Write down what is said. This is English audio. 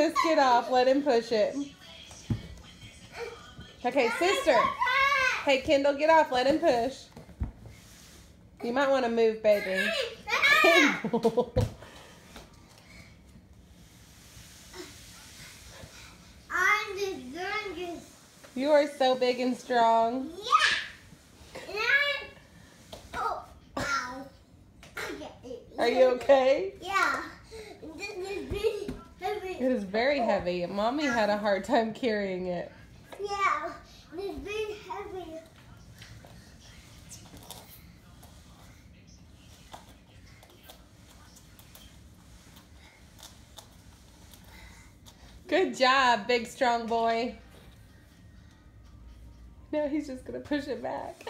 Just get off. Let him push it. Okay, sister. Hey, Kendall, get off. Let him push. You might want to move, baby. Kendall. I'm the youngest. You are so big and strong. Yeah. And oh, ow. Are you okay? Yeah. This is really heavy. It is very heavy. Mommy had a hard time carrying it. Yeah. It's very heavy. Good job, big strong boy. Now he's just gonna push it back.